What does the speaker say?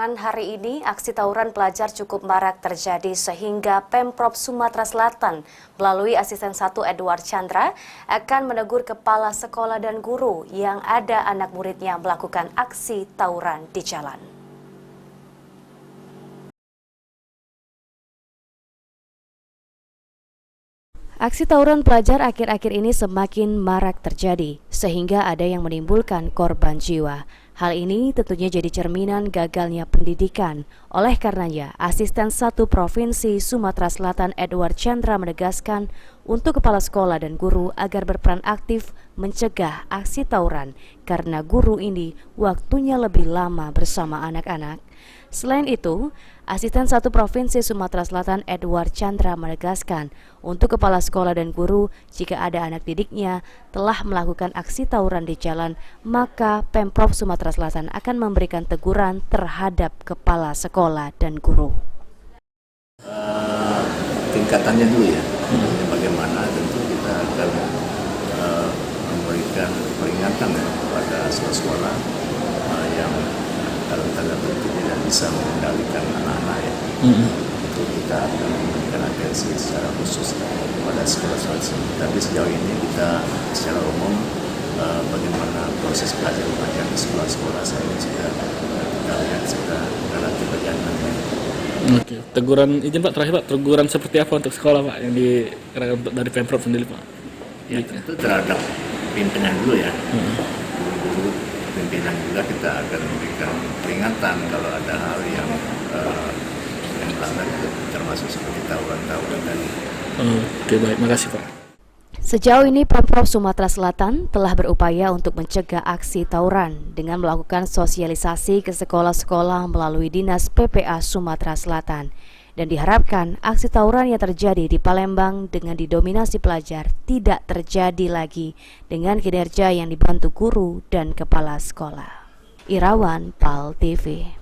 Pekan hari ini, aksi tawuran pelajar cukup marak terjadi sehingga Pemprov Sumatera Selatan melalui Asisten 1 Edward Chandra akan menegur kepala sekolah dan guru yang ada anak muridnya melakukan aksi tawuran di jalan. Aksi tawuran pelajar akhir-akhir ini semakin marak terjadi, sehingga ada yang menimbulkan korban jiwa. Hal ini tentunya jadi cerminan gagalnya pendidikan. Oleh karenanya, Asisten 1 Provinsi Sumatera Selatan Edward Chandra menegaskan untuk kepala sekolah dan guru agar berperan aktif mencegah aksi tawuran karena guru ini waktunya lebih lama bersama anak-anak. Selain itu, Asisten 1 Provinsi Sumatera Selatan Edward Chandra menegaskan untuk kepala sekolah dan guru jika ada anak didiknya telah melakukan aksi tawuran di jalan, maka Pemprov Sumatera Selatan akan memberikan teguran terhadap kepala sekolah dan guru. Tingkatannya dulu ya, bagaimana tentu kita akan memberikan peringatan ya, kepada sekolah yang dalam tanda petik tidak bisa mengendalikan anak-anak ya. Itu kita akan memberikan atensi secara khusus kepada sekolah-sekolah tersebut. Tapi sejauh ini kita secara umum bagaimana proses belajar mengajar di sekolah-sekolah saya sudah kita lihat sudah relatif berjalan. Oke, teguran izin Pak terakhir Pak, teguran seperti apa untuk sekolah Pak yang dari Pemprov sendiri Pak? Ya tentu terhadap pimpinan dulu ya. Guru pimpinan juga kita akan memberikan peringatan kalau ada hal yang melanggar itu termasuk seperti tawuran tadi. Oke baik, makasih Pak. Sejauh ini Pemprov Sumatera Selatan telah berupaya untuk mencegah aksi tawuran dengan melakukan sosialisasi ke sekolah-sekolah melalui Dinas PPA Sumatera Selatan. Dan diharapkan aksi tawuran yang terjadi di Palembang dengan didominasi pelajar tidak terjadi lagi dengan kinerja yang dibantu guru dan kepala sekolah. Irawan, PAL TV.